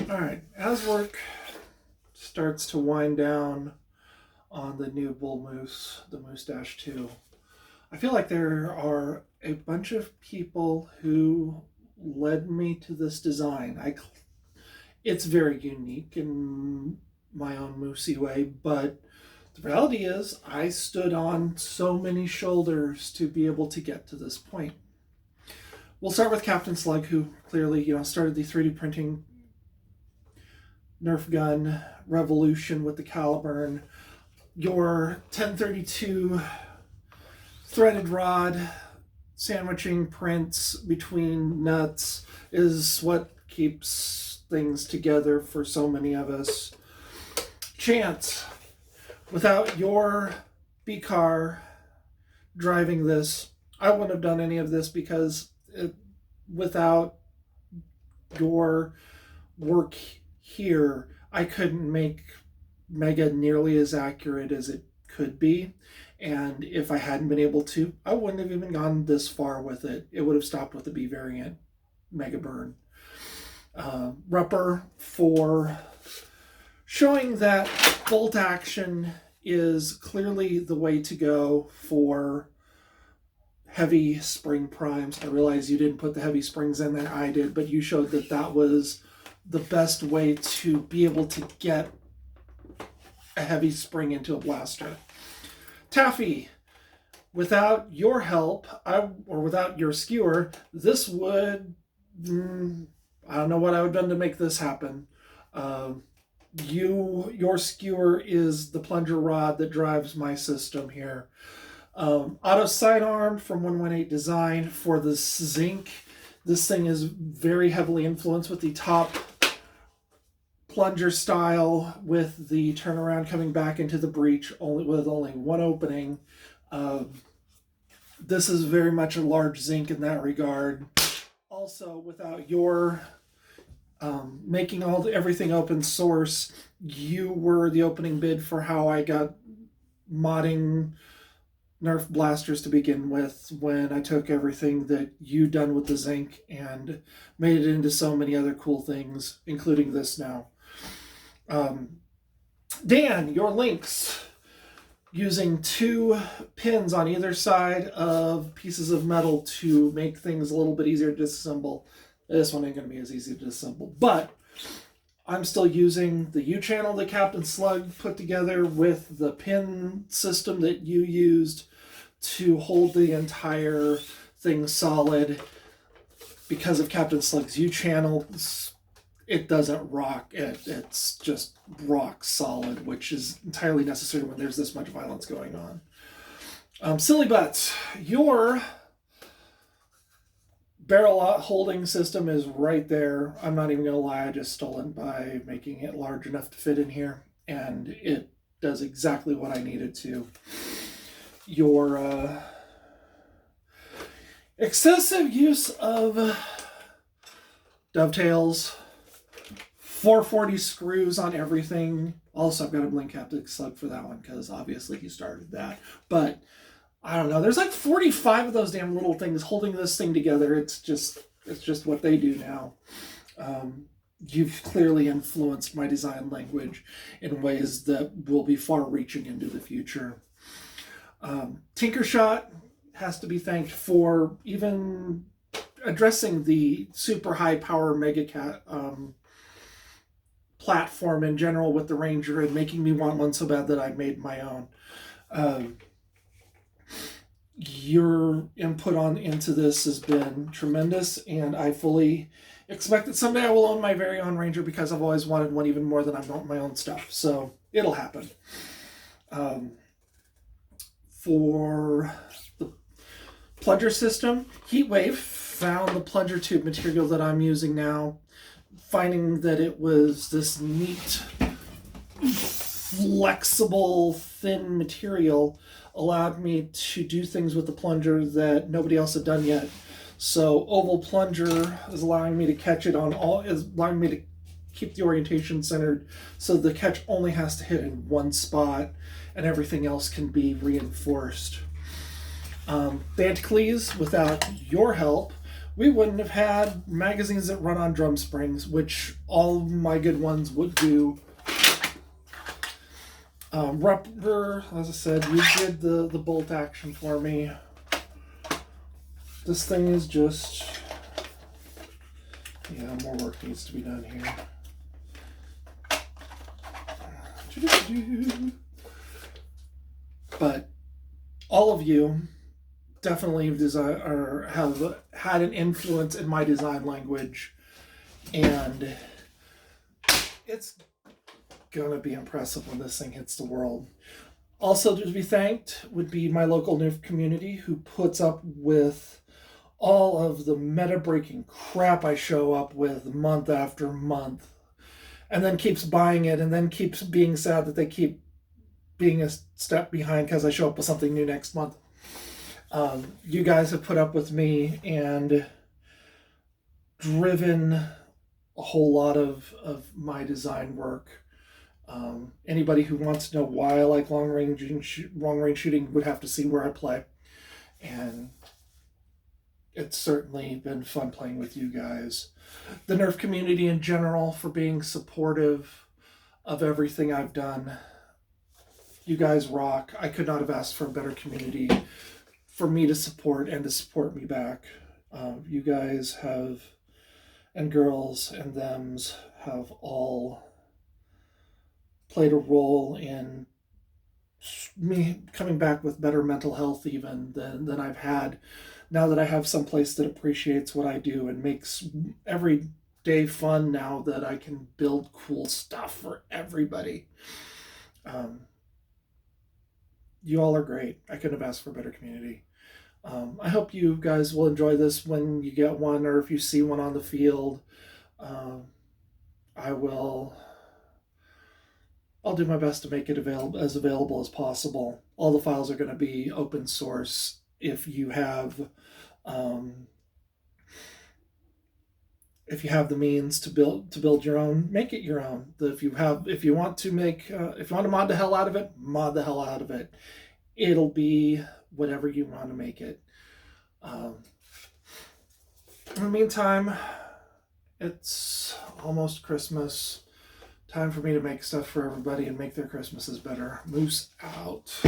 All right, as work starts to wind down on the new Bull Moose, the Moose 2, I feel like there are a bunch of people who led me to this design. It's very unique in my own moosey way, but the reality is I stood on so many shoulders to be able to get to this point. We'll start with Captain Slug, who clearly, started the 3D printing Nerf gun revolution with the Caliburn. Your 1032 threaded rod sandwiching prints between nuts is what keeps things together for so many of us. Chance, without your B-car driving this, I wouldn't have done any of this because without your work here, I couldn't make Mega nearly as accurate as it could be. And if I hadn't been able to, I wouldn't have even gone this far with it. It would have stopped with the B variant Mega Burn. Rupper for showing that bolt action is clearly the way to go for heavy spring primes. I realize you didn't put the heavy springs in there, I did, but you showed that that was the best way to be able to get a heavy spring into a blaster. Taffy, without your help, or without your skewer, this would, I don't know what I would have done to make this happen. Your skewer is the plunger rod that drives my system here. Auto sidearm from 118 Design for the zinc. This thing is very heavily influenced with the top plunger style, with the turnaround coming back into the breech with only one opening. This is very much a large zinc in that regard. Also, without your making everything open source, you were the opening bid for how I got modding Nerf blasters to begin with, when I took everything that you done with the zinc and made it into so many other cool things, including this now. Dan, your links, using 2 pins on either side of pieces of metal to make things a little bit easier to disassemble. This one ain't going to be as easy to disassemble, but I'm still using the U-channel that Captain Slug put together with the pin system that you used to hold the entire thing solid. Because of Captain Slug's U-channel, it doesn't rock. It's just rock solid, which is entirely necessary when there's this much violence going on. Silly Butts, your barrel holding system is right there. I'm not even going to lie, I just stole it by making it large enough to fit in here, and it does exactly what I needed to. Your excessive use of dovetails, 440 screws on everything. Also, I've got to blame Captain Slug for that one, because obviously he started that. But I don't know, there's like 45 of those damn little things holding this thing together. It's just what they do now. You've clearly influenced my design language in ways that will be far-reaching into the future. Tinkershot has to be thanked for even addressing the super high-power Megacat platform in general with the Ranger, and making me want one so bad that I made my own. Your input into this has been tremendous, and I fully expect that someday I will own my very own Ranger, because I've always wanted one even more than I've wanted my own stuff. So it'll happen. For the plunger system, Heatwave found the plunger tube material that I'm using now, finding that it was this neat, flexible, thin material, allowed me to do things with the plunger that nobody else had done yet. So oval plunger is allowing me to catch it is allowing me to keep the orientation centered, so the catch only has to hit in one spot and everything else can be reinforced. Banticles, without your help, we wouldn't have had magazines that run on drum springs, which all of my good ones would do. Rupper, as I said, you did the bolt action for me. This thing is just, yeah, more work needs to be done here. But all of you definitely have had an influence in my design language, and it's gonna be impressive when this thing hits the world. Also to be thanked would be my local nerf community, who puts up with all of the meta-breaking crap I show up with month after month, and then keeps buying it, and then keeps being sad that they keep being a step behind because I show up with something new next month. You guys have put up with me and driven a whole lot of my design work. Anybody who wants to know why I like long range shooting would have to see where I play. And it's certainly been fun playing with you guys. The Nerf community in general for being supportive of everything I've done. You guys rock. I could not have asked for a better community for me to support and to support me back. You guys have, and girls and thems, have all played a role in me coming back with better mental health even than I've had, now that I have some place that appreciates what I do and makes every day fun, now that I can build cool stuff for everybody. You all are great. I couldn't have asked for a better community. I hope you guys will enjoy this when you get one, or if you see one on the field. I'll do my best to make it available as possible. All the files are going to be open source. If you have the means to build your own, make it your own. If you want to mod the hell out of it, mod the hell out of it. It'll be whatever you want to make it. In the meantime, it's almost Christmas. Time for me to make stuff for everybody and make their Christmases better. Moose out.